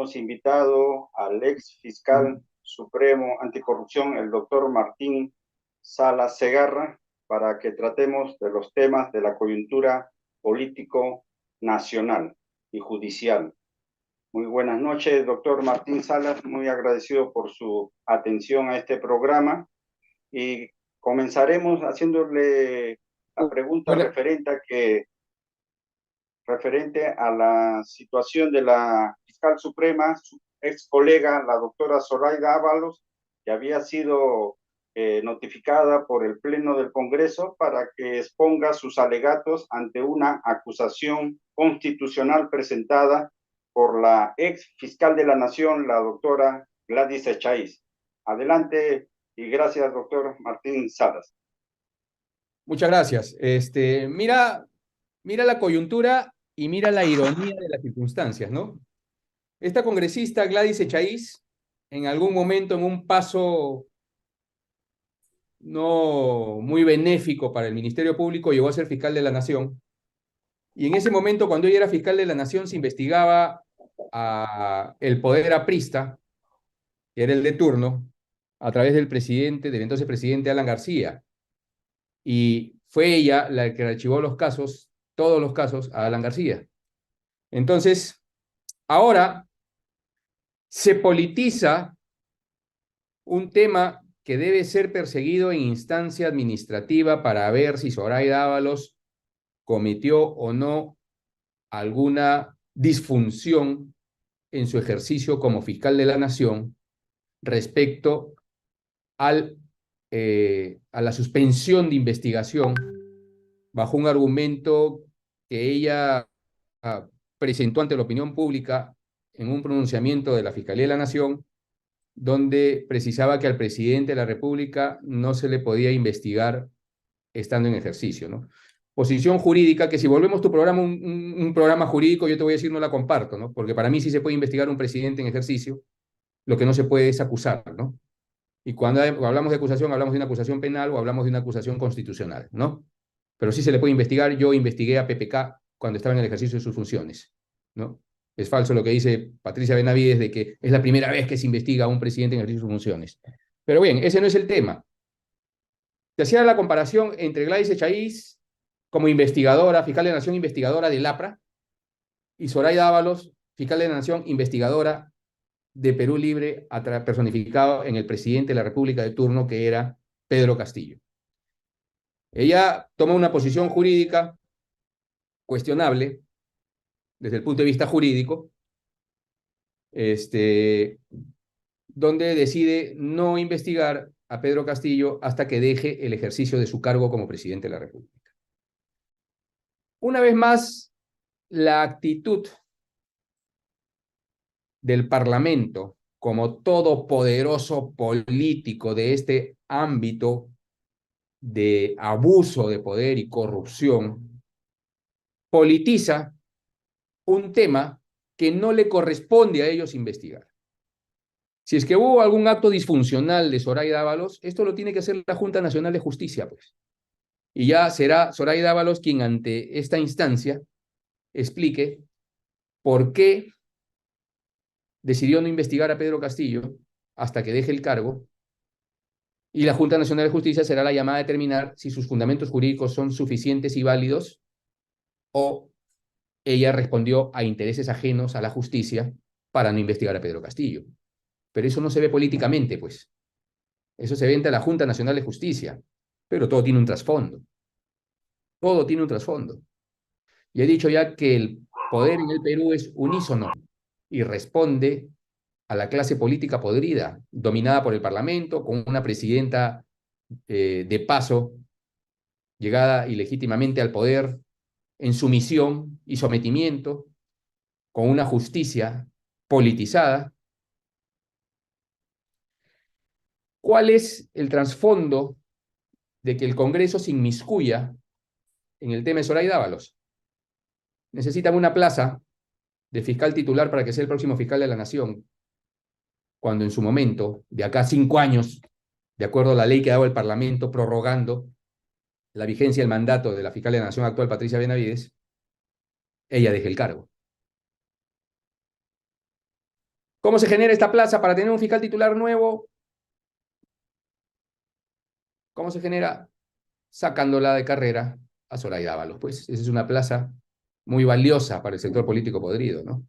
hemos invitado al ex fiscal supremo anticorrupción, el doctor Martín Salas Segarra, para que tratemos de los temas de la coyuntura político nacional y judicial. Muy buenas noches, doctor Martín Salas, muy agradecido por su atención a este programa y comenzaremos haciéndole la pregunta Buena- referente a la situación de la fiscal suprema, su ex colega, la doctora Zoraida Ábalos, que había sido notificada por el Pleno del Congreso para que exponga sus alegatos ante una acusación constitucional presentada por la ex fiscal de la Nación, la doctora Gladys Echaíz. Adelante y gracias, doctor Martín Salas. Muchas gracias. Mira la coyuntura y mira la ironía de las circunstancias, ¿no? Esta congresista Gladys Echaíz, en algún momento, en un paso no muy benéfico para el Ministerio Público, llegó a ser fiscal de la Nación. Y en ese momento, cuando ella era fiscal de la Nación, se investigaba a el poder aprista, que era el de turno, a través del presidente, del entonces presidente Alan García. Y fue ella la que archivó los casos, todos los casos, a Alan García. Entonces, ahora se politiza un tema que debe ser perseguido en instancia administrativa para ver si Zoraida Ábalos cometió o no alguna disfunción en su ejercicio como fiscal de la Nación respecto al, a la suspensión de investigación bajo un argumento que ella presentó ante la opinión pública en un pronunciamiento de la Fiscalía de la Nación, donde precisaba que al presidente de la República no se le podía investigar estando en ejercicio, ¿no? Posición jurídica que si volvemos tu programa un programa jurídico, yo te voy a decir no la comparto, ¿no? Porque para mí sí se puede investigar un presidente en ejercicio, lo que no se puede es acusar, ¿no? Y cuando hablamos de acusación, hablamos de una acusación penal o hablamos de una acusación constitucional, ¿no? Pero sí se le puede investigar. Yo investigué a PPK cuando estaba en el ejercicio de sus funciones, ¿no? Es falso lo que dice Patricia Benavides de que es la primera vez que se investiga a un presidente en el ejercicio de sus funciones. Pero bien, ese no es el tema. Se hacía la comparación entre Gladys Echaíz como investigadora, fiscal de la Nación investigadora del APRA, y Zoraida Ábalos, fiscal de la Nación investigadora de Perú Libre, personificado en el presidente de la República de turno, que era Pedro Castillo. Ella toma una posición jurídica cuestionable desde el punto de vista jurídico, donde decide no investigar a Pedro Castillo hasta que deje el ejercicio de su cargo como presidente de la República. Una vez más, la actitud del Parlamento como todopoderoso político de este ámbito de abuso de poder y corrupción, politiza un tema que no le corresponde a ellos investigar. Si es que hubo algún acto disfuncional de Zoraida Ábalos, esto lo tiene que hacer la Junta Nacional de Justicia, pues. Y ya será Zoraida Ábalos quien ante esta instancia explique por qué decidió no investigar a Pedro Castillo hasta que deje el cargo, y la Junta Nacional de Justicia será la llamada a determinar si sus fundamentos jurídicos son suficientes y válidos o ella respondió a intereses ajenos a la justicia para no investigar a Pedro Castillo. Pero eso no se ve políticamente, pues. Eso se ve ante la Junta Nacional de Justicia. Pero todo tiene un trasfondo. Todo tiene un trasfondo. Y he dicho ya que el poder en el Perú es unísono y responde a la clase política podrida, dominada por el Parlamento, con una presidenta de paso, llegada ilegítimamente al poder, en sumisión y sometimiento, con una justicia politizada. ¿Cuál es el trasfondo de que el Congreso se inmiscuya en el tema de Zoraida Ábalos? Necesitan una plaza de fiscal titular para que sea el próximo fiscal de la Nación, cuando en su momento, de acá a 5 años, de acuerdo a la ley que ha dado el Parlamento prorrogando la vigencia del mandato de la fiscal de la Nación actual, Patricia Benavides, ella deje el cargo. ¿Cómo se genera esta plaza para tener un fiscal titular nuevo? ¿Cómo se genera? Sacándola de carrera a Zoraida Ábalos. Pues esa es una plaza muy valiosa para el sector político podrido, ¿no?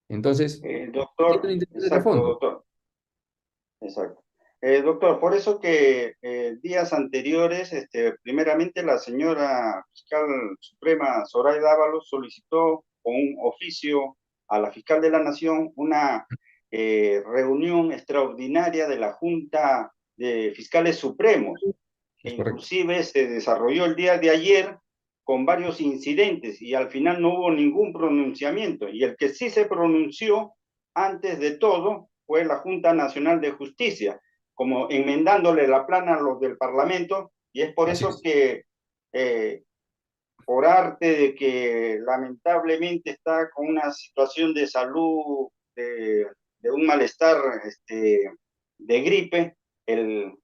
Entonces, tiene una Doctor, intención de exacto, trasfondo. doctor, exacto. Doctor, por eso que días anteriores, primeramente la señora fiscal suprema Zoraida Ábalos solicitó con un oficio a la fiscal de la Nación una reunión extraordinaria de la Junta de Fiscales Supremos, que Es correcto. inclusive se desarrolló el día de ayer con varios incidentes y al final no hubo ningún pronunciamiento. Y el que sí se pronunció antes de todo fue la Junta Nacional de Justicia, como enmendándole la plana a los del Parlamento, y es por Así eso es. que, por arte de que lamentablemente está con una situación de salud, de un malestar de gripe,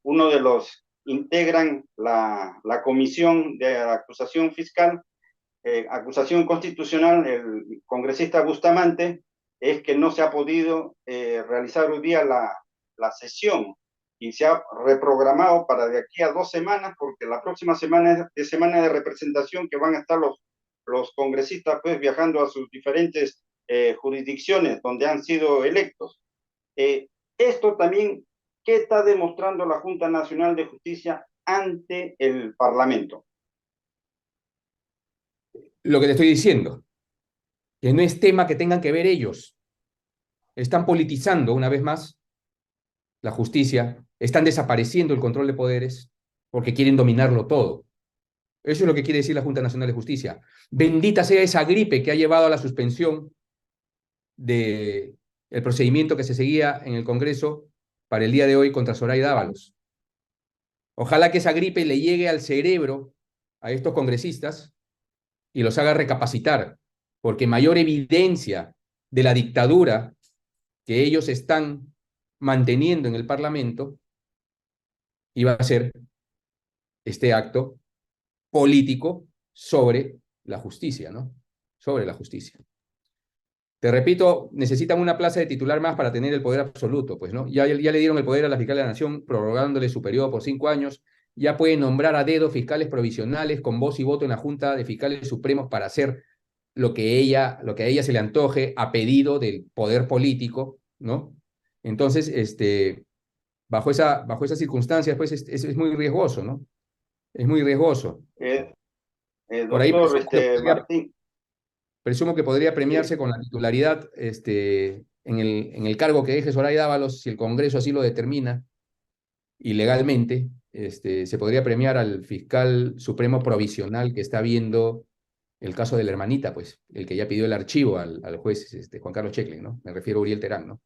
uno de los integran la comisión de acusación fiscal, acusación constitucional, el congresista Bustamante, es que no se ha podido realizar hoy día la sesión y se ha reprogramado para de aquí a 2 semanas, porque la próxima semana es semana de representación que van a estar los congresistas pues viajando a sus diferentes jurisdicciones donde han sido electos. Esto también, ¿qué está demostrando la Junta Nacional de Justicia ante el Parlamento? Lo que te estoy diciendo, que no es tema que tengan que ver ellos. Están politizando una vez más la justicia, están desapareciendo el control de poderes porque quieren dominarlo todo. Eso es lo que quiere decir la Junta Nacional de Justicia. Bendita sea esa gripe que ha llevado a la suspensión del procedimiento que se seguía en el Congreso para el día de hoy contra Zoraida Ábalos. Ojalá que esa gripe le llegue al cerebro a estos congresistas y los haga recapacitar, porque mayor evidencia de la dictadura que ellos están manteniendo en el Parlamento iba a ser este acto político sobre la justicia, ¿no? Sobre la justicia. Te repito, necesitan una plaza de titular más para tener el poder absoluto, pues, ¿no? Ya le dieron el poder a la fiscal de la Nación, prorrogándole su periodo por 5 años. Ya pueden nombrar a dedo fiscales provisionales con voz y voto en la Junta de Fiscales Supremos para hacer lo que a ella se le antoje a pedido del poder político, ¿no? Entonces, bajo esas circunstancias, pues es muy riesgoso, ¿no? Es muy riesgoso. Eh, Por ahí Doctor Martín, presumo que podría sí, premiarse con la titularidad en el cargo que deje Zoraida Ábalos, si el Congreso así lo determina, y legalmente, se podría premiar al fiscal supremo provisional que está viendo el caso de la hermanita, pues, el que ya pidió el archivo al juez Juan Carlos Checlen, ¿no? Me refiero a Uriel Terán, ¿no?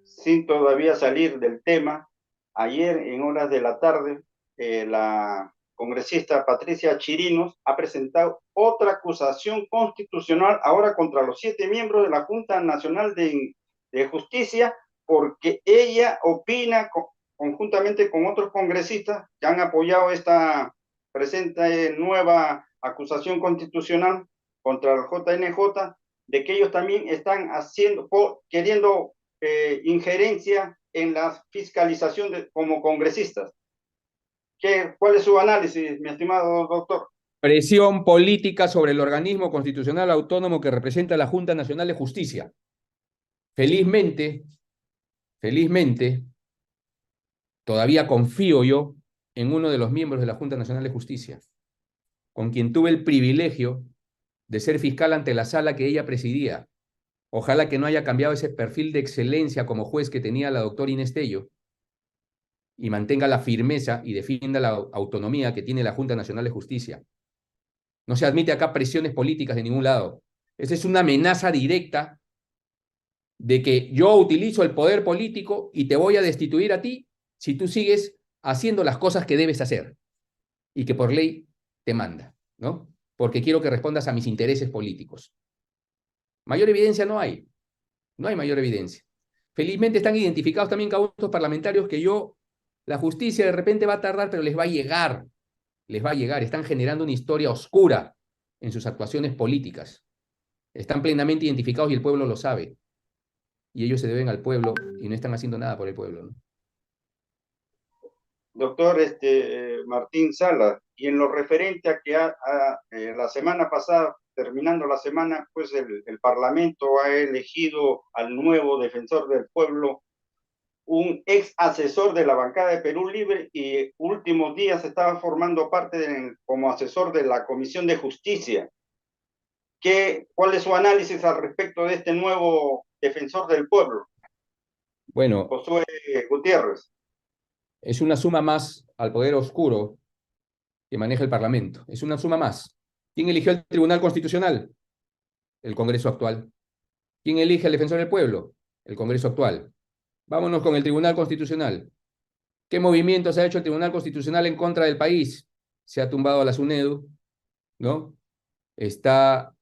sin todavía salir del tema, ayer en horas de la tarde, la congresista Patricia Chirinos ha presentado otra acusación constitucional ahora contra los 7 miembros de la Junta Nacional de Justicia, porque ella opina conjuntamente con otros congresistas que han apoyado esta presente nueva acusación constitucional contra el JNJ, de que ellos también están haciendo, queriendo injerencia en la fiscalización como congresistas. ¿Cuál es su análisis, mi estimado doctor? Presión política sobre el organismo constitucional autónomo que representa la Junta Nacional de Justicia. Felizmente, felizmente, todavía confío yo en uno de los miembros de la Junta Nacional de Justicia, con quien tuve el privilegio de ser fiscal ante la sala que ella presidía. Ojalá que no haya cambiado ese perfil de excelencia como juez que tenía la doctora Inés Tello y mantenga la firmeza y defienda la autonomía que tiene la Junta Nacional de Justicia. No se admite acá presiones políticas de ningún lado. Esa es una amenaza directa de que yo utilizo el poder político y te voy a destituir a ti si tú sigues haciendo las cosas que debes hacer y que por ley te manda, ¿no? Porque quiero que respondas a mis intereses políticos. Mayor evidencia no hay, no hay mayor evidencia. Felizmente están identificados también cada uno de estos parlamentarios que la justicia de repente va a tardar, pero les va a llegar, están generando una historia oscura en sus actuaciones políticas. Están plenamente identificados y el pueblo lo sabe. Y ellos se deben al pueblo y no están haciendo nada por el pueblo, ¿no? Doctor Martín Salas, y en lo referente a que la semana pasada, terminando la semana, pues el Parlamento ha elegido al nuevo defensor del pueblo, un ex asesor de la bancada de Perú Libre y últimos días estaba formando parte como asesor de la Comisión de Justicia. ¿Cuál es su análisis al respecto de este nuevo defensor del pueblo, Bueno, Josué Gutiérrez? es una suma más al poder oscuro que maneja el Parlamento. Es una suma más. ¿Quién eligió el Tribunal Constitucional? El Congreso actual. ¿Quién elige al defensor del pueblo? El Congreso actual. Vámonos con el Tribunal Constitucional. ¿Qué movimientos ha hecho el Tribunal Constitucional en contra del país? Se ha tumbado a la SUNEDU, ¿no? Está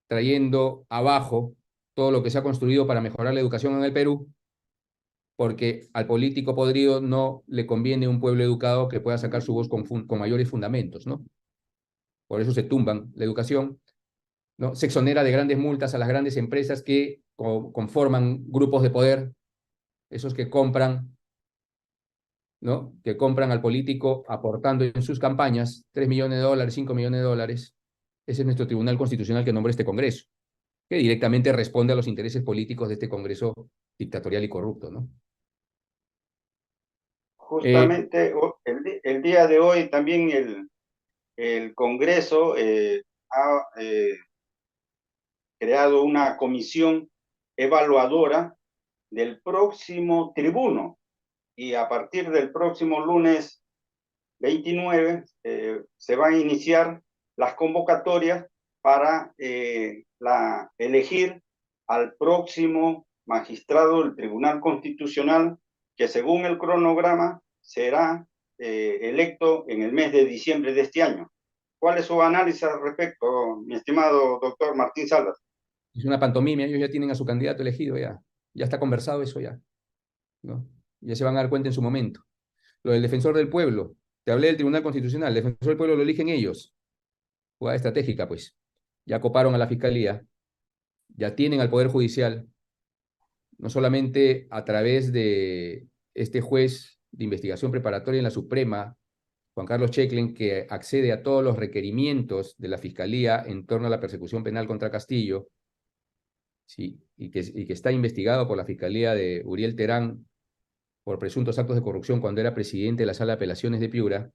trayendo abajo todo lo que se ha construido para mejorar la educación en el Perú, porque al político podrido no le conviene un pueblo educado que pueda sacar su voz con mayores fundamentos, ¿no? Por eso se tumban la educación, ¿no? Se exonera de grandes multas a las grandes empresas que conforman grupos de poder, esos que compran, ¿no? Que compran al político aportando en sus campañas 3 millones de dólares, 5 millones de dólares. Ese es nuestro Tribunal Constitucional que nombra este Congreso, que directamente responde a los intereses políticos de este Congreso dictatorial y corrupto, ¿no? Eh, Justamente el día de hoy también el Congreso ha creado una comisión evaluadora del próximo tribuno y a partir del próximo lunes 29 se van a iniciar las convocatorias para elegir al próximo magistrado del Tribunal Constitucional, que según el cronograma será electo en el mes de diciembre de este año. ¿Cuál es su análisis al respecto, mi estimado doctor Martín Salas? es una pantomimia, ellos ya tienen a su candidato elegido, ya está conversado eso ya, ¿no? Ya se van a dar cuenta en su momento. Lo del defensor del pueblo, te hablé del Tribunal Constitucional, el defensor del pueblo lo eligen ellos, jugada estratégica, pues. Ya coparon a la fiscalía, ya tienen al Poder Judicial, no solamente a través de este juez de investigación preparatoria en la Suprema, Juan Carlos Checlen, que accede a todos los requerimientos de la Fiscalía en torno a la persecución penal contra Castillo, ¿sí? Y que está investigado por la Fiscalía de Uriel Terán por presuntos actos de corrupción cuando era presidente de la Sala de Apelaciones de Piura,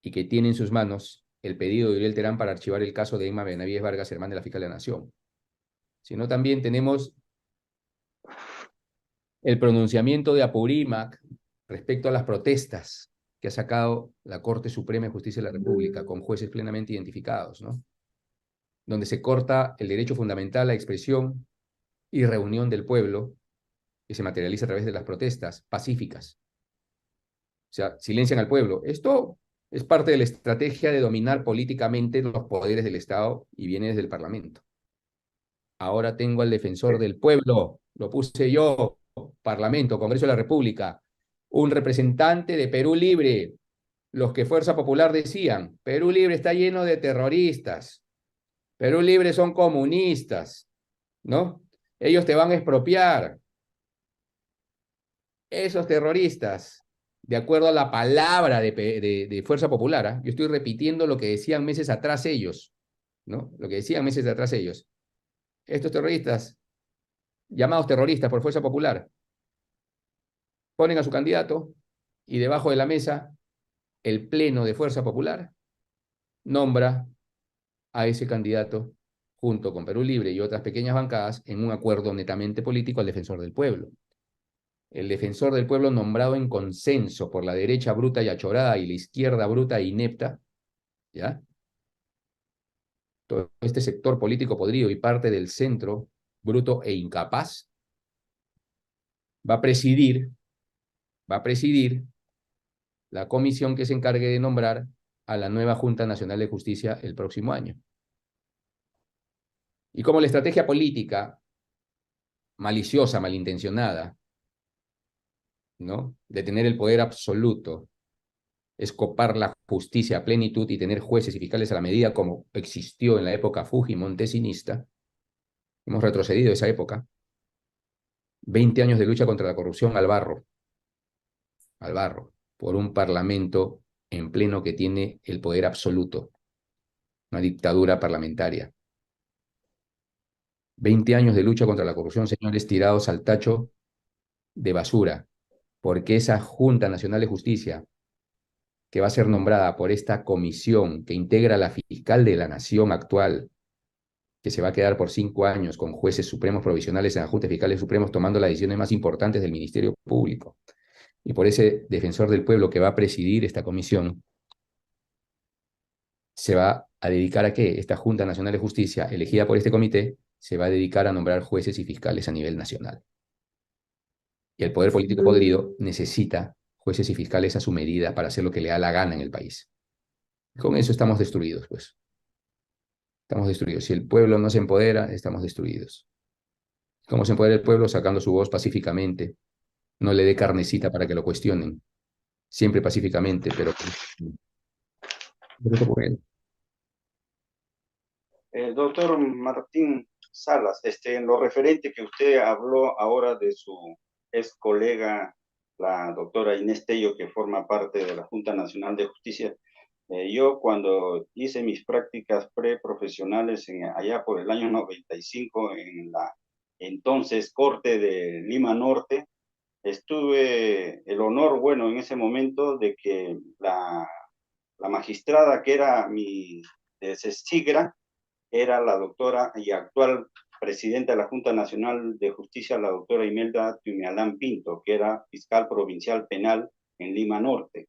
y que tiene en sus manos el pedido de Uriel Terán para archivar el caso de Emma Benavides Vargas, hermana de la Fiscal de la Nación. Sino también tenemos el pronunciamiento de Apurímac respecto a las protestas que ha sacado la Corte Suprema de Justicia de la República con jueces plenamente identificados, ¿no? Donde se corta el derecho fundamental a la expresión y reunión del pueblo, que se materializa a través de las protestas pacíficas. O sea, silencian al pueblo. Esto es parte de la estrategia de dominar políticamente los poderes del Estado y viene desde el Parlamento. Ahora tengo al defensor del pueblo, lo puse yo, Parlamento, Congreso de la República, un representante de Perú Libre, los que Fuerza Popular decían, Perú Libre está lleno de terroristas, Perú Libre son comunistas, ¿no? Ellos te van a expropiar. Esos terroristas, de acuerdo a la palabra de Fuerza Popular, ¿eh? Yo estoy repitiendo lo que decían meses atrás ellos, ¿no? Lo que decían meses atrás ellos. Estos terroristas, llamados terroristas por Fuerza Popular, ponen a su candidato y debajo de la mesa el Pleno de Fuerza Popular nombra a ese candidato junto con Perú Libre y otras pequeñas bancadas en un acuerdo netamente político al defensor del pueblo. El defensor del pueblo nombrado en consenso por la derecha bruta y achorada y la izquierda bruta e inepta, ¿ya? Todo este sector político podrido y parte del centro bruto e incapaz va a presidir, va a presidir la comisión que se encargue de nombrar a la nueva Junta Nacional de Justicia el próximo año. Y como la estrategia política maliciosa, malintencionada, ¿no? De tener el poder absoluto es copar la justicia a plenitud y tener jueces y fiscales a la medida como existió en la época Fuji-montesinista. Hemos retrocedido esa época. 20 años de lucha contra la corrupción al barro, por un parlamento en pleno que tiene el poder absoluto, una dictadura parlamentaria. 20 años de lucha contra la corrupción, señores, tirados al tacho de basura, porque esa Junta Nacional de Justicia, que va a ser nombrada por esta comisión que integra la fiscal de la Nación actual, que se va a quedar por 5 años con jueces supremos provisionales en la Junta de Fiscales Supremos tomando las decisiones más importantes del Ministerio Público, y por ese defensor del pueblo que va a presidir esta comisión, se va a dedicar a qué? Esta Junta Nacional de Justicia, elegida por este comité, se va a dedicar a nombrar jueces y fiscales a nivel nacional. Y el poder político podrido necesita jueces y fiscales a su medida para hacer lo que le da la gana en el país. Con eso estamos destruidos, pues. Estamos destruidos. Si el pueblo no se empodera, estamos destruidos. ¿Cómo se empodera el pueblo? Sacando su voz pacíficamente. No le dé carnecita para que lo cuestionen. Siempre pacíficamente, pero... Doctor Martín Salas, en lo referente que usted habló ahora de su ex colega, la doctora Inés Tello, que forma parte de la Junta Nacional de Justicia, yo cuando hice mis prácticas preprofesionales allá por el año 95 en la entonces Corte de Lima Norte, estuve el honor, bueno, en ese momento de que la magistrada que era mi sigra era la doctora y actual presidenta de la Junta Nacional de Justicia, la doctora Imelda Tumialán Pinto, que era fiscal provincial penal en Lima Norte.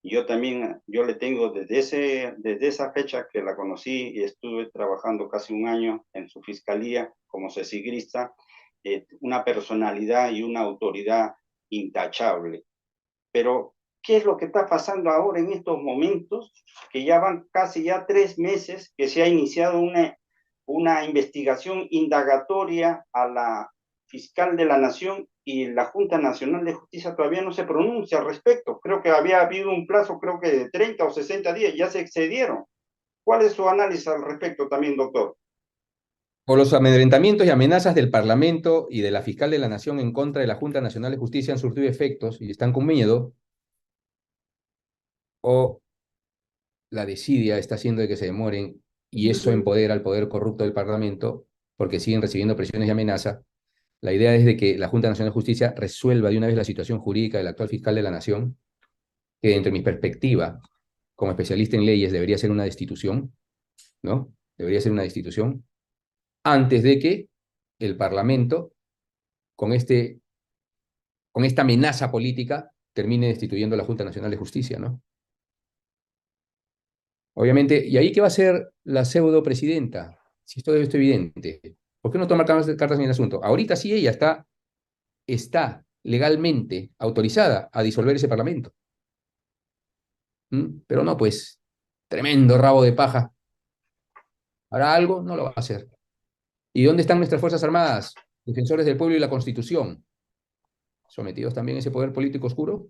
Yo también, yo le tengo desde esa fecha que la conocí y estuve trabajando casi un año en su fiscalía como cesigrista, una personalidad y una autoridad intachable. Pero, ¿qué es lo que está pasando ahora en estos momentos? Que ya van casi ya 3 meses que se ha iniciado una investigación indagatoria a la fiscal de la Nación y la Junta Nacional de Justicia todavía no se pronuncia al respecto. Creo que había habido un plazo, creo que de 30 o 60 días, ya se excedieron. ¿Cuál es su análisis al respecto también, doctor? Por los amedrentamientos y amenazas del Parlamento y de la fiscal de la Nación en contra de la Junta Nacional de Justicia han surtido efectos y están con miedo, o la desidia está haciendo de que se demoren y eso empodera al poder corrupto del Parlamento porque siguen recibiendo presiones y amenazas. La idea es de que la Junta Nacional de Justicia resuelva de una vez la situación jurídica del actual fiscal de la Nación, que entre mi perspectiva, como especialista en leyes, debería ser una destitución, ¿no? Debería ser una destitución antes de que el Parlamento, con, con esta amenaza política, termine destituyendo a la Junta Nacional de Justicia, ¿no? Obviamente, ¿y ahí qué va a hacer la pseudo presidenta? Si esto es evidente. ¿Por qué no tomar cartas en el asunto? Ahorita sí ella está legalmente autorizada a disolver ese parlamento. ¿Mm? Pero no, pues, tremendo rabo de paja. ¿Hará algo? No lo va a hacer. ¿Y dónde están nuestras Fuerzas Armadas? Defensores del pueblo y la Constitución. ¿Sometidos también a ese poder político oscuro?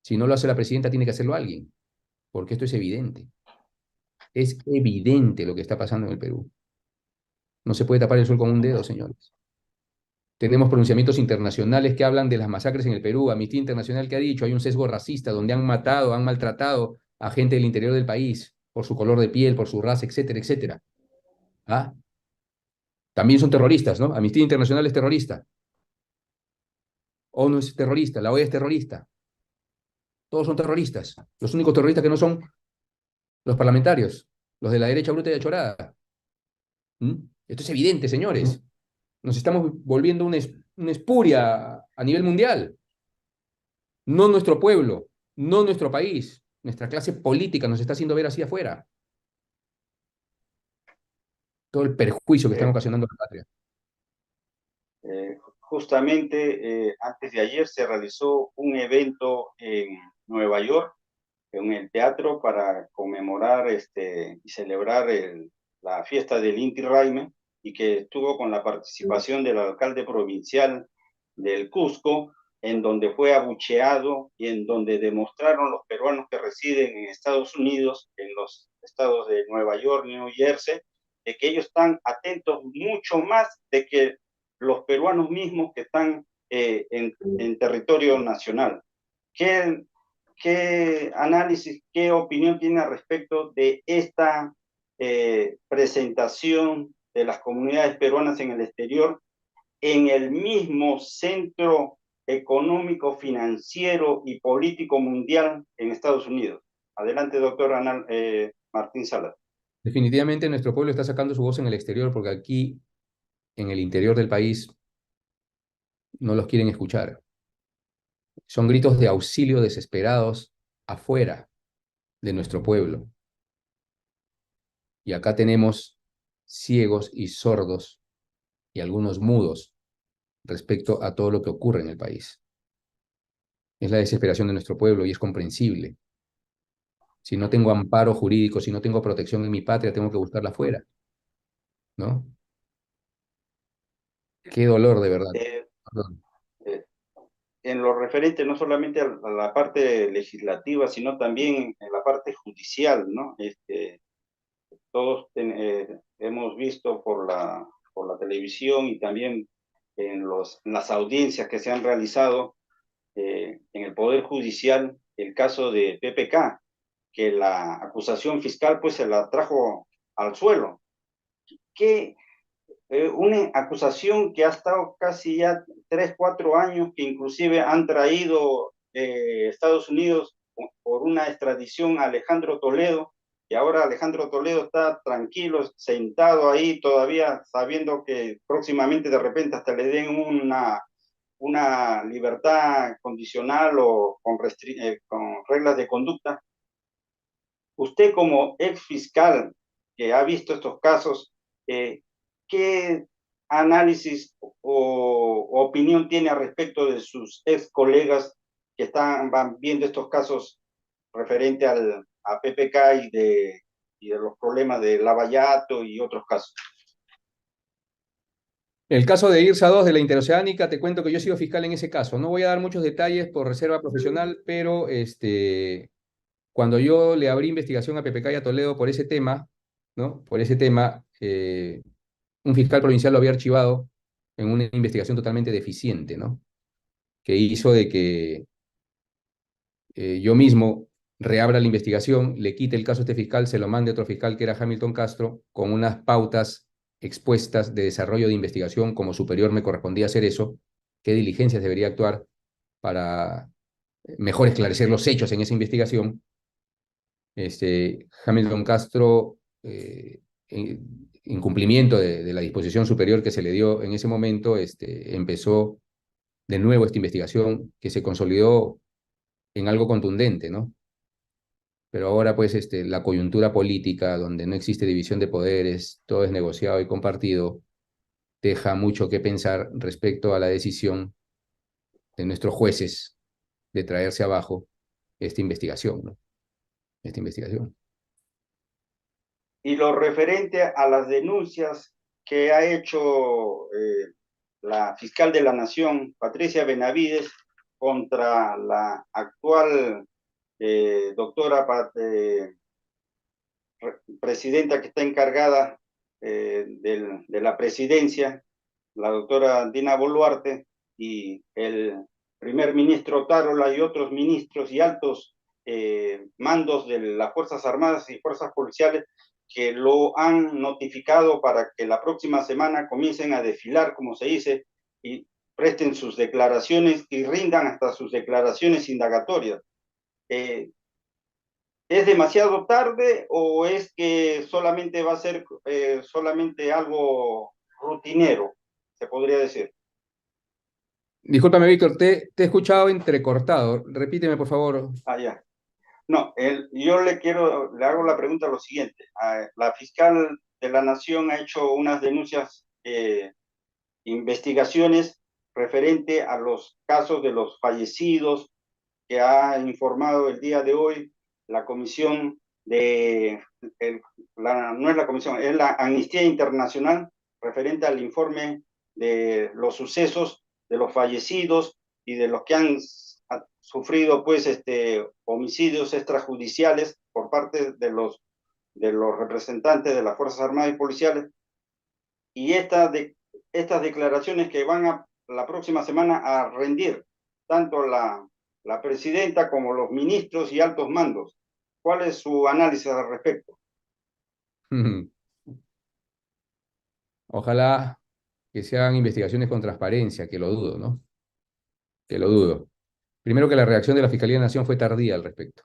Si no lo hace la presidenta, tiene que hacerlo alguien, porque esto es evidente. Es evidente lo que está pasando en el Perú. No se puede tapar el sol con un dedo, señores. Tenemos pronunciamientos internacionales que hablan de las masacres en el Perú. Amnistía Internacional que ha dicho hay un sesgo racista donde han matado, han maltratado a gente del interior del país por su color de piel, por su raza, etcétera, etcétera. ¿Ah? También son terroristas, ¿no? Amnistía Internacional es terrorista. ONU es terrorista, la OEA es terrorista. Todos son terroristas. Los únicos terroristas que no son los parlamentarios, los de la derecha bruta y achorada. ¿Mm? Esto es evidente, señores. Nos estamos volviendo una espuria a nivel mundial. No nuestro pueblo, no nuestro país. Nuestra clase política nos está haciendo ver así afuera. Todo el perjuicio que están Eh, ocasionando a la patria. Justamente antes de ayer se realizó un evento en Nueva York, en el teatro, para conmemorar y celebrar la fiesta del Inti Raymi, y que estuvo con la participación del alcalde provincial del Cusco, en donde fue abucheado y en donde demostraron los peruanos que residen en Estados Unidos, en los estados de Nueva York, New Jersey, de que ellos están atentos mucho más de que los peruanos mismos que están en territorio nacional. ¿Qué, ¿Qué análisis, qué opinión tiene al respecto de esta presentación de las comunidades peruanas en el exterior en el mismo centro económico, financiero y político mundial en Estados Unidos? Adelante, doctor Martín Salas. Definitivamente nuestro pueblo está sacando su voz en el exterior porque aquí, en el interior del país, no los quieren escuchar. Son gritos de auxilio desesperados afuera de nuestro pueblo. Y acá tenemos ciegos y sordos y algunos mudos respecto a todo lo que ocurre en el país. Es la desesperación de nuestro pueblo y es comprensible. Si no tengo amparo jurídico, si no tengo protección en mi patria, tengo que buscarla afuera, ¿no? Qué dolor, de verdad. Eh, eh, en lo referente no solamente a la parte legislativa, sino también en la parte judicial, ¿no? Todos hemos visto por la televisión y también en las audiencias que se han realizado en el Poder Judicial el caso de PPK, que la acusación fiscal pues se la trajo al suelo. Que una acusación que ha estado casi ya 3, 4 años, que inclusive han traído Estados Unidos por una extradición a Alejandro Toledo, y ahora Alejandro Toledo está tranquilo, sentado ahí todavía, sabiendo que próximamente de repente hasta le den una libertad condicional o con reglas de conducta. Usted como ex fiscal que ha visto estos casos, ¿qué análisis o opinión tiene al respecto de sus ex colegas que van viendo estos casos referente a PPK y de los problemas de Lavallato y otros casos? El caso de IRSA 2 de la Interoceánica, te cuento que yo he sido fiscal en ese caso. No voy a dar muchos detalles por reserva profesional, pero cuando yo le abrí investigación a PPK y a Toledo por ese tema, ¿no? Por ese tema, un fiscal provincial lo había archivado en una investigación totalmente deficiente, ¿no? Que hizo de que yo mismo reabra la investigación, le quite el caso a este fiscal, se lo mande a otro fiscal que era Hamilton Castro, con unas pautas expuestas de desarrollo de investigación. Como superior me correspondía hacer eso, qué diligencias debería actuar para mejor esclarecer los hechos en esa investigación. Hamilton Castro, en cumplimiento de la disposición superior que se le dio en ese momento, empezó de nuevo esta investigación que se consolidó en algo contundente, ¿no? Pero ahora, pues, la coyuntura política, donde no existe división de poderes, todo es negociado y compartido, deja mucho que pensar respecto a la decisión de nuestros jueces de traerse abajo esta investigación, ¿no? Esta investigación. Y lo referente a las denuncias que ha hecho la fiscal de la Nación, Patricia Benavides, contra la actual doctora presidenta que está encargada de la presidencia, la doctora Dina Boluarte, y el primer ministro Tarola y otros ministros y altos mandos de las Fuerzas Armadas y Fuerzas Policiales, que lo han notificado para que la próxima semana comiencen a desfilar, como se dice, y presten sus declaraciones y rindan hasta sus declaraciones indagatorias. ¿Es demasiado tarde o es que solamente va a ser solamente algo rutinero, se podría decir? Discúlpame, Víctor, te he escuchado entrecortado. Repíteme, por favor. Ah, ya. No, yo le hago la pregunta lo siguiente. La fiscal de la Nación ha hecho unas denuncias, investigaciones referente a los casos de los fallecidos que ha informado el día de hoy la comisión no es la comisión, es la Amnistía Internacional referente al informe de los sucesos de los fallecidos y de los que han sufrido pues homicidios extrajudiciales por parte de los representantes de las Fuerzas Armadas y Policiales, y estas declaraciones que van la próxima semana a rendir tanto la presidenta como los ministros y altos mandos. ¿Cuál es su análisis al respecto? Ojalá que se hagan investigaciones con transparencia, que lo dudo, ¿no? Que lo dudo. Primero que la reacción de la Fiscalía de la Nación fue tardía al respecto.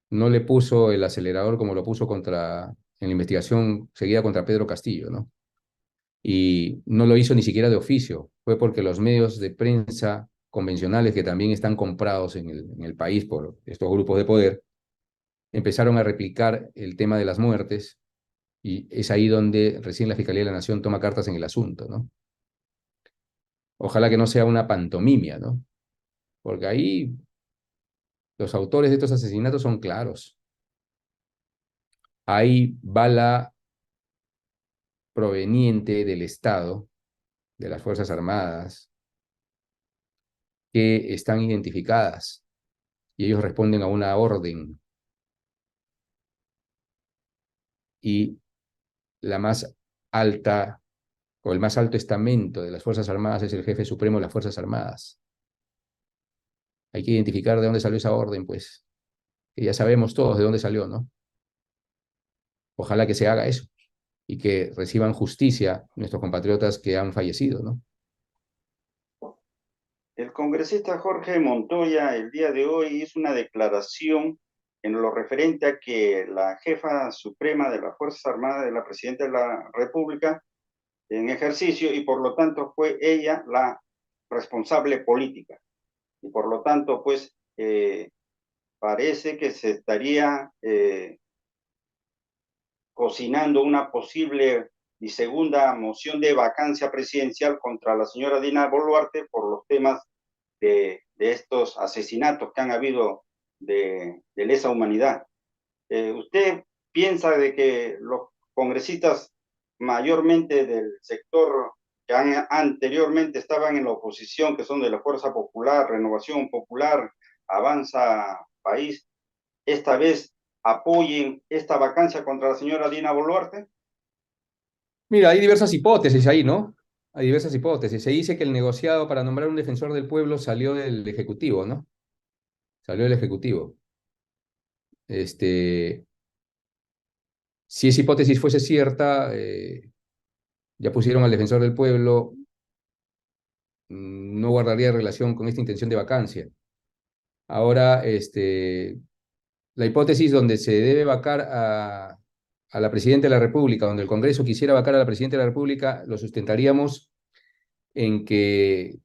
No le puso el acelerador como lo puso en la investigación seguida contra Pedro Castillo, ¿no? Y no lo hizo ni siquiera de oficio. Fue porque los medios de prensa convencionales, que también están comprados en el país por estos grupos de poder, empezaron a replicar el tema de las muertes, y es ahí donde recién la Fiscalía de la Nación toma cartas en el asunto, ¿no? Ojalá que no sea una pantomimia, ¿no? Porque ahí los autores de estos asesinatos son claros. Hay bala proveniente del Estado, de las Fuerzas Armadas, que están identificadas y ellos responden a una orden. Y la más alta o el más alto estamento de las Fuerzas Armadas es el jefe supremo de las Fuerzas Armadas. Hay que identificar de dónde salió esa orden, pues, que ya sabemos todos de dónde salió, ¿no? Ojalá que se haga eso y que reciban justicia nuestros compatriotas que han fallecido, ¿no? El congresista Jorge Montoya el día de hoy hizo una declaración en lo referente a que la jefa suprema de las Fuerzas Armadas de la Presidenta de la República en ejercicio, y por lo tanto fue ella la responsable política. Y por lo tanto, pues, parece que se estaría cocinando una posible y segunda moción de vacancia presidencial contra la señora Dina Boluarte por los temas de estos asesinatos que han habido de lesa humanidad. ¿Usted piensa de que los congresistas mayormente del sector que anteriormente estaban en la oposición, que son de la Fuerza Popular, Renovación Popular, Avanza País, esta vez apoyen esta vacancia contra la señora Dina Boluarte? Mira, hay diversas hipótesis ahí, ¿no? Hay diversas hipótesis. Se dice que el negociado para nombrar un defensor del pueblo salió del Ejecutivo, ¿no? Salió del Ejecutivo. Este, si esa hipótesis fuese cierta, ya pusieron al defensor del pueblo, no guardaría relación con esta intención de vacancia. Ahora, la hipótesis donde se debe vacar a la Presidenta de la República, donde el Congreso quisiera vacar a la Presidenta de la República, lo sustentaríamos en que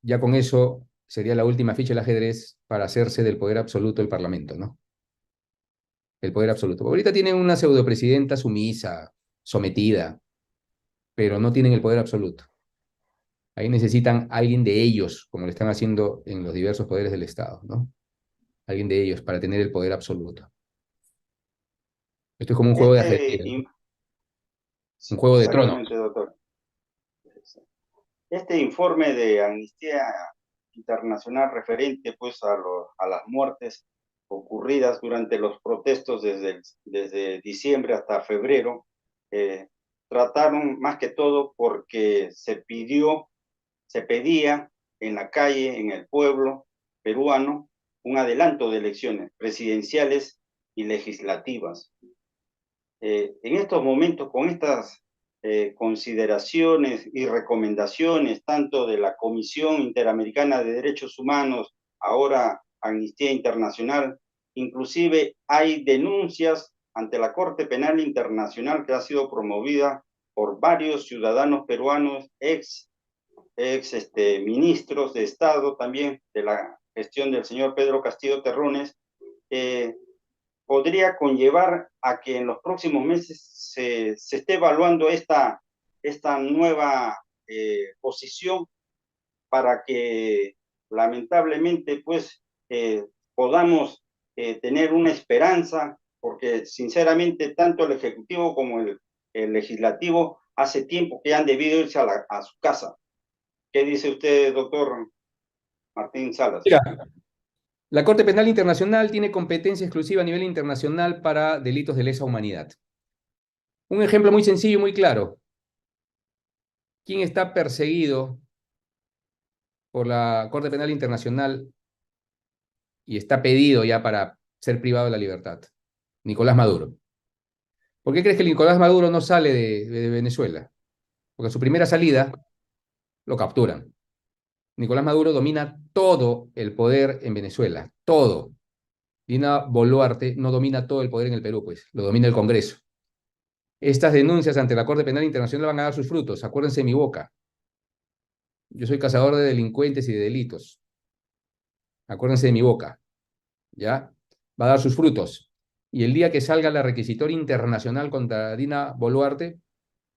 ya con eso sería la última ficha del ajedrez para hacerse del poder absoluto del Parlamento, ¿no? El poder absoluto. Porque ahorita tienen una pseudopresidenta sumisa, sometida, pero no tienen el poder absoluto. Ahí necesitan a alguien de ellos, como lo están haciendo en los diversos poderes del Estado, ¿no? Alguien de ellos para tener el poder absoluto. Esto es como un juego de ajedrez, Este, ¿no? Un sí, juego de tronos. exactamente, doctor. Este informe de Amnistía Internacional referente pues a las muertes ocurridas durante los protestos desde diciembre hasta febrero, eh, trataron más que todo porque se pedía en la calle, en el pueblo peruano, un adelanto de elecciones presidenciales y legislativas. En estos momentos, con estas consideraciones y recomendaciones, tanto de la Comisión Interamericana de Derechos Humanos, ahora Amnistía Internacional, inclusive hay denuncias ante la Corte Penal Internacional que ha sido promovida por varios ciudadanos peruanos, ministros de Estado también de la gestión del señor Pedro Castillo Terrones, eh, podría conllevar a que en los próximos meses se esté evaluando esta nueva posición para que lamentablemente pues podamos tener una esperanza, porque sinceramente tanto el Ejecutivo como el Legislativo hace tiempo que han debido irse a su casa. ¿Qué dice usted, doctor? Martín Salas. Mira, la Corte Penal Internacional tiene competencia exclusiva a nivel internacional para delitos de lesa humanidad. Un ejemplo muy sencillo y muy claro. ¿Quién está perseguido por la Corte Penal Internacional y está pedido ya para ser privado de la libertad? Nicolás Maduro. ¿Por qué crees que Nicolás Maduro no sale de Venezuela? Porque en su primera salida lo capturan. Nicolás Maduro domina todo el poder en Venezuela, todo. Dina Boluarte no domina todo el poder en el Perú, pues, lo domina el Congreso. Estas denuncias ante la Corte Penal Internacional van a dar sus frutos, acuérdense de mi boca. Yo soy cazador de delincuentes y de delitos. Acuérdense de mi boca, ¿ya? Va a dar sus frutos. Y el día que salga la requisitoria internacional contra Dina Boluarte,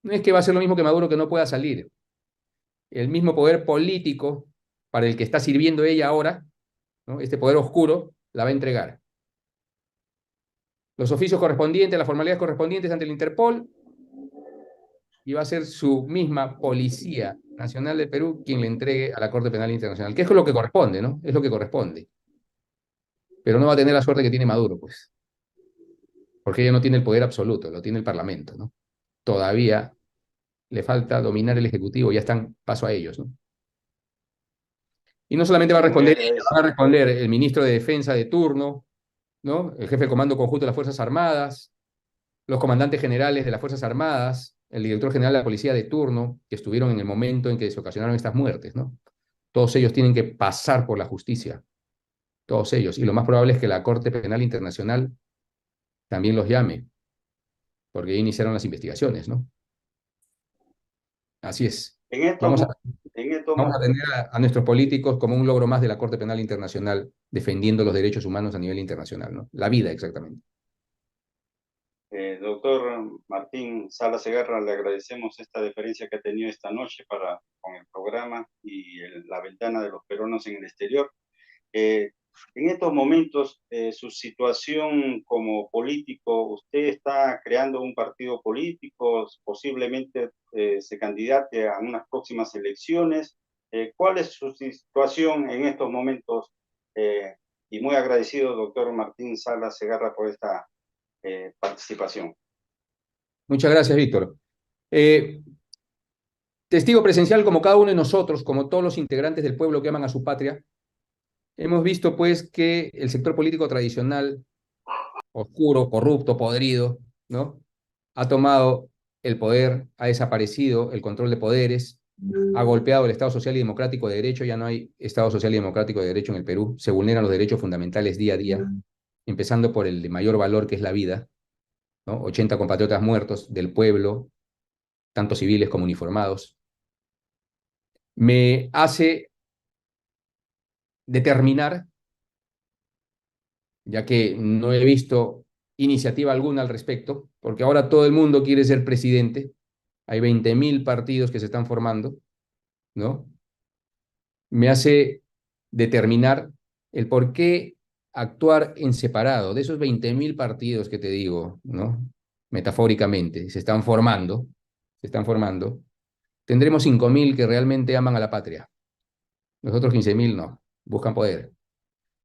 no es que va a ser lo mismo que Maduro que no pueda salir. El mismo poder político para el que está sirviendo ella ahora, ¿no? Este poder oscuro, la va a entregar. Los oficios correspondientes, las formalidades correspondientes ante el Interpol, y va a ser su misma Policía Nacional de Perú quien le entregue a la Corte Penal Internacional, que es lo que corresponde, ¿no? Es lo que corresponde. Pero no va a tener la suerte que tiene Maduro, pues, porque ella no tiene el poder absoluto, lo tiene el Parlamento, ¿no? Todavía le falta dominar el Ejecutivo, ya están paso a ellos, ¿no? Y no solamente va a Sí, muy responder ella, va a agradecido. responder el ministro de Defensa de turno, ¿no? El jefe del Comando Conjunto de las Fuerzas Armadas, los comandantes generales de las Fuerzas Armadas, el director general de la Policía de turno, que estuvieron en el momento en que se ocasionaron estas muertes, ¿no? Todos ellos tienen que pasar por la justicia, todos ellos. Y lo más probable es que la Corte Penal Internacional también los llame, porque ya iniciaron las investigaciones, ¿no? Así es. En estos, Vamos a, mo- en estos, vamos a mo- tener a nuestros políticos como un logro más de la Corte Penal Internacional, defendiendo los derechos humanos a nivel internacional, ¿no? La vida, exactamente. Doctor Martín Salas Segarra, le agradecemos esta deferencia que ha tenido esta noche con el programa y la ventana de los peruanos en el exterior. Eh, en estos momentos, su situación como político, usted está creando un partido político, posiblemente se candidate a unas próximas elecciones. ¿Cuál es su situación en estos momentos? Eh, y muy agradecido, doctor Martín Salas Segarra, por esta participación. Muchas gracias, Víctor. Eh, Testigo presencial como cada uno de nosotros, como todos los integrantes del pueblo que aman a su patria, hemos visto pues que el sector político tradicional, oscuro, corrupto, podrido, ¿no? Ha tomado el poder, ha desaparecido el control de poderes, ha golpeado el Estado social y democrático de derecho, ya no hay Estado social y democrático de derecho en el Perú, se vulneran los derechos fundamentales día a día, empezando por el de mayor valor que es la vida, ¿no? 80 compatriotas muertos del pueblo, tanto civiles como uniformados. Me hace determinar, ya que no he visto iniciativa alguna al respecto, porque ahora todo el mundo quiere ser presidente, hay 20.000 partidos que se están formando, ¿no? Me hace determinar el por qué actuar en separado de esos 20.000 partidos que te digo, ¿no? Metafóricamente, se están formando, tendremos 5.000 que realmente aman a la patria, los otros 15.000 no, buscan poder.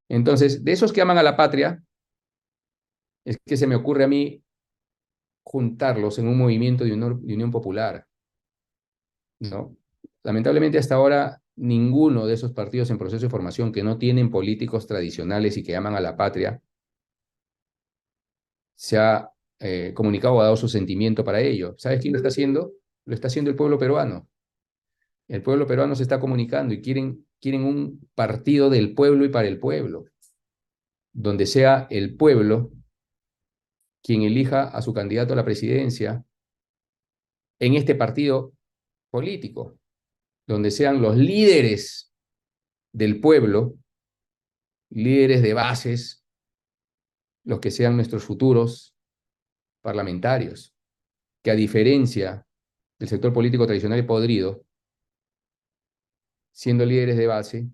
Entonces, de esos que aman a la patria, es que se me ocurre a mí juntarlos en un movimiento de unión popular, ¿no? Lamentablemente hasta ahora ninguno de esos partidos en proceso de formación que no tienen políticos tradicionales y que aman a la patria se ha comunicado o ha dado su sentimiento para ello. ¿Sabes quién lo está haciendo? Lo está haciendo el pueblo peruano. El pueblo peruano se está comunicando y quieren un partido del pueblo y para el pueblo, donde sea el pueblo quien elija a su candidato a la presidencia en este partido político, donde sean los líderes del pueblo, líderes de bases, los que sean nuestros futuros parlamentarios, que a diferencia del sector político tradicional y podrido, siendo líderes de base,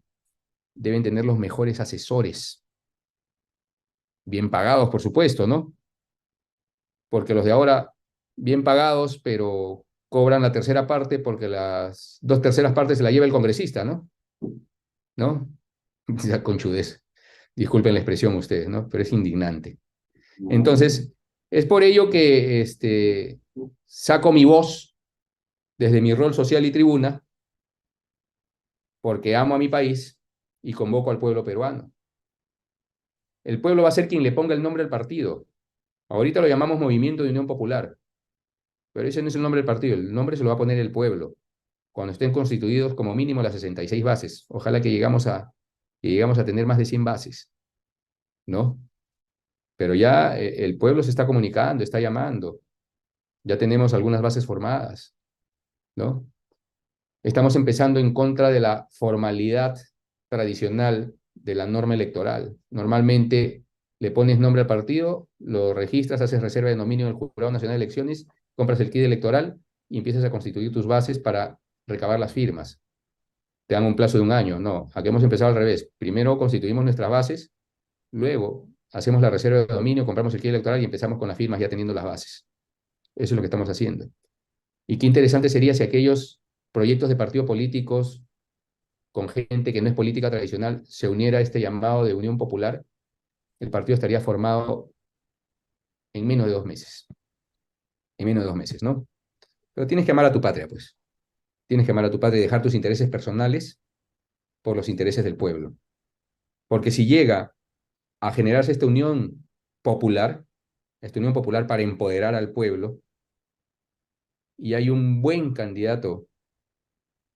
deben tener los mejores asesores, bien pagados, por supuesto, ¿no? Porque los de ahora, bien pagados, pero cobran la tercera parte porque las dos terceras partes se la lleva el congresista, ¿no? ¿No? esa conchudez. Disculpen la expresión ustedes, ¿no? Pero es indignante. No. Entonces, es por ello que saco mi voz desde mi rol social y tribuna, porque amo a mi país y convoco al pueblo peruano. El pueblo va a ser quien le ponga el nombre al partido. Ahorita lo llamamos Movimiento de Unión Popular, pero ese no es el nombre del partido, el nombre se lo va a poner el pueblo, cuando estén constituidos como mínimo las 66 bases. Ojalá que llegamos a tener más de 100 bases, ¿no? Pero ya el pueblo se está comunicando, está llamando, ya tenemos algunas bases formadas, ¿no? Estamos empezando en contra de la formalidad tradicional de la norma electoral. Normalmente le pones nombre al partido, lo registras, haces reserva de dominio en el Jurado Nacional de Elecciones, compras el kit electoral y empiezas a constituir tus bases para recabar las firmas. Te dan un plazo de un año. No, aquí hemos empezado al revés. Primero constituimos nuestras bases, luego hacemos la reserva de dominio, compramos el kit electoral y empezamos con las firmas ya teniendo las bases. Eso es lo que estamos haciendo. Y qué interesante sería si aquellos proyectos de partidos políticos con gente que no es política tradicional se uniera a este llamado de Unión Popular, el partido estaría formado en menos de 2 meses. En menos de 2 meses, ¿no? Pero tienes que amar a tu patria, pues. Tienes que amar a tu patria y dejar tus intereses personales por los intereses del pueblo. Porque si llega a generarse esta unión popular para empoderar al pueblo, y hay un buen candidato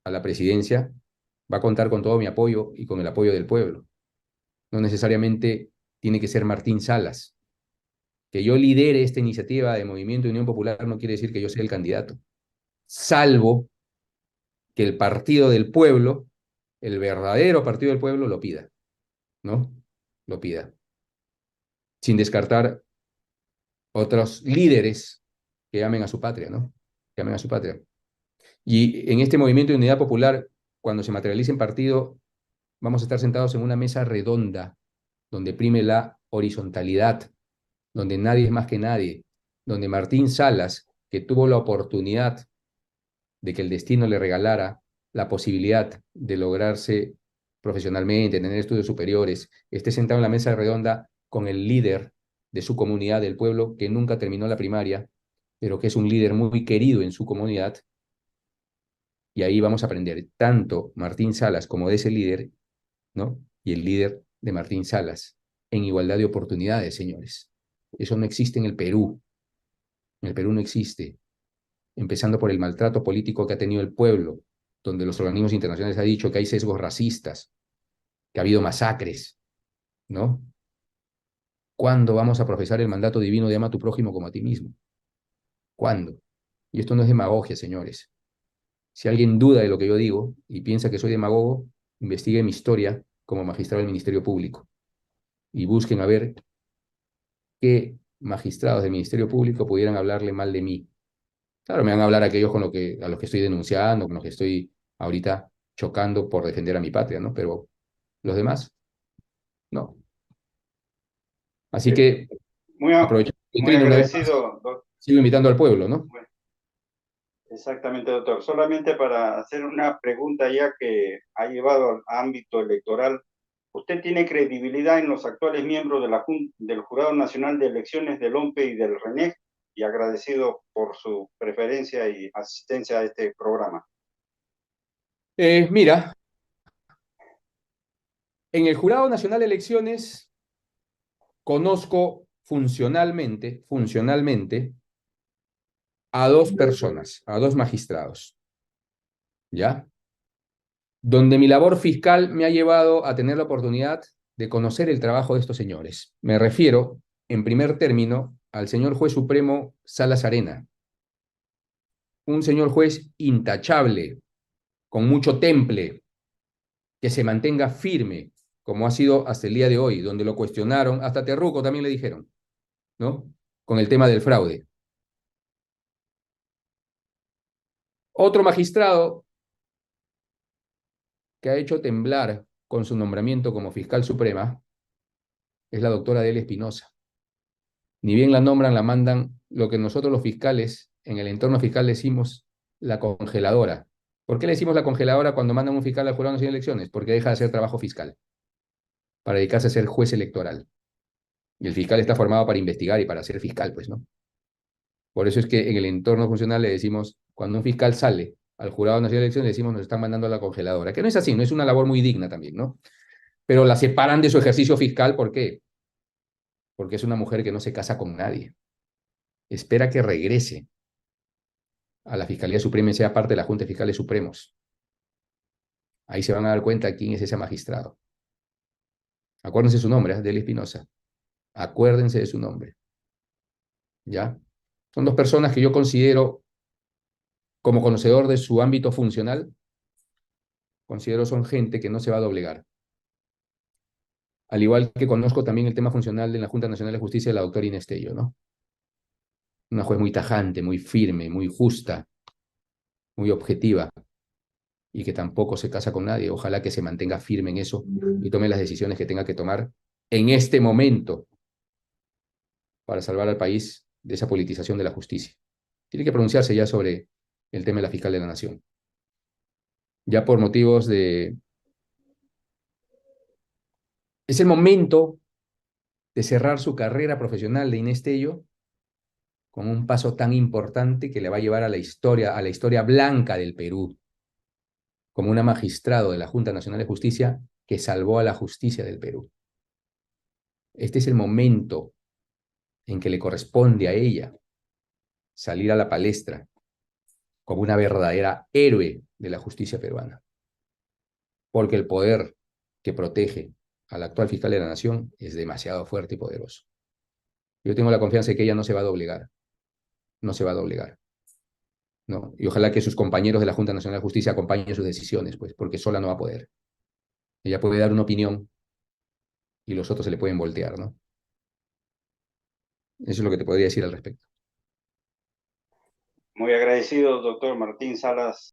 a la presidencia, va a contar con todo mi apoyo y con el apoyo del pueblo. No necesariamente tiene que ser Martín Salas. Que yo lidere esta iniciativa de Movimiento de Unión Popular no quiere decir que yo sea el candidato, salvo que el partido del pueblo, el verdadero partido del pueblo, lo pida, ¿no? Lo pida. Sin descartar otros líderes que llamen a su patria, ¿no? Que llamen a su patria. Y en este movimiento de unidad popular, cuando se materialice en partido, vamos a estar sentados en una mesa redonda, donde prime la horizontalidad, donde nadie es más que nadie, donde Martín Salas, que tuvo la oportunidad de que el destino le regalara la posibilidad de lograrse profesionalmente, tener estudios superiores, esté sentado en la mesa redonda con el líder de su comunidad, del pueblo, que nunca terminó la primaria, pero que es un líder muy querido en su comunidad, y ahí vamos a aprender tanto Martín Salas como de ese líder, ¿no? Y el líder de Martín Salas, en igualdad de oportunidades, señores. Eso no existe en el Perú. En el Perú no existe, empezando por el maltrato político que ha tenido el pueblo, donde los organismos internacionales han dicho que hay sesgos racistas, que ha habido masacres, ¿no? ¿Cuándo vamos a profesar el mandato divino de ama a tu prójimo como a ti mismo? ¿Cuándo? Y esto no es demagogia, señores. Si alguien duda de lo que yo digo y piensa que soy demagogo, investigue mi historia como magistrado del Ministerio Público y busquen a ver qué magistrados del Ministerio Público pudieran hablarle mal de mí. Claro, me van a hablar aquellos a los que estoy denunciando, con los que estoy ahorita chocando por defender a mi patria, ¿no? Pero los demás, no. Así Eh, que, Muy, aprovechando el muy trino una vez más, agradecido, sigo invitando al pueblo, ¿no? bueno, exactamente, doctor. Solamente para hacer una pregunta ya que ha llevado al ámbito electoral. ¿Usted tiene credibilidad en los actuales miembros de del Jurado Nacional de Elecciones del OMPE y del RENEC? Y agradecido por su preferencia y asistencia a este programa. Mira, en el Jurado Nacional de Elecciones conozco funcionalmente a dos personas, a dos magistrados, ¿ya? Donde mi labor fiscal me ha llevado a tener la oportunidad de conocer el trabajo de estos señores. Me refiero, en primer término, al señor juez supremo Salas Arena, un señor juez intachable, con mucho temple, que se mantenga firme, como ha sido hasta el día de hoy, donde lo cuestionaron, hasta Terruco también le dijeron, ¿no? Con el tema del fraude. Otro magistrado que ha hecho temblar con su nombramiento como fiscal suprema es la doctora Delia Espinosa. Ni bien la nombran, la mandan lo que nosotros los fiscales, en el entorno fiscal decimos la congeladora. ¿Por qué le decimos la congeladora cuando mandan un fiscal al Jurado Nacional de Elecciones? Porque deja de hacer trabajo fiscal. para dedicarse a ser juez electoral. Y el fiscal está formado para investigar y para ser fiscal, pues, ¿no? Por eso es que en el entorno funcional le decimos, cuando un fiscal sale al Jurado Nacional de Elecciones, le decimos, nos están mandando a la congeladora. Que no es así, no es una labor muy digna también, ¿no? Pero la separan de su ejercicio fiscal, ¿por qué? Porque es una mujer que no se casa con nadie. Espera que regrese a la Fiscalía Suprema y sea parte de la Junta de Fiscales Supremos. Ahí se van a dar cuenta quién es ese magistrado. Acuérdense su nombre, ¿eh? Deli Espinosa. Acuérdense de su nombre, ¿ya? Son dos personas que yo considero, como conocedor de su ámbito funcional, considero son gente que no se va a doblegar. Al igual que conozco también el tema funcional de la Junta Nacional de Justicia de la doctora Inés Tello, ¿no? Una juez muy tajante, muy firme, muy justa, muy objetiva, y que tampoco se casa con nadie. Ojalá que se mantenga firme en eso y tome las decisiones que tenga que tomar en este momento para salvar al país de esa politización de la justicia. Tiene que pronunciarse ya sobre el tema de la fiscal de la Nación. Ya por motivos de... Es el momento de cerrar su carrera profesional de Inés Tello con un paso tan importante que le va a llevar a la historia blanca del Perú, como una magistrado de la Junta Nacional de Justicia que salvó a la justicia del Perú. Este es el momento en que le corresponde a ella salir a la palestra como una verdadera héroe de la justicia peruana, porque el poder que protege al actual fiscal de la Nación es demasiado fuerte y poderoso. Yo tengo la confianza de que ella no se va a doblegar, no se va a doblegar, ¿no? Y ojalá que sus compañeros de la Junta Nacional de Justicia acompañen sus decisiones, pues, porque sola no va a poder. Ella puede dar una opinión y los otros se le pueden voltear, ¿no? Eso es lo que te podría decir al respecto. Muy agradecido, doctor Martín Salas.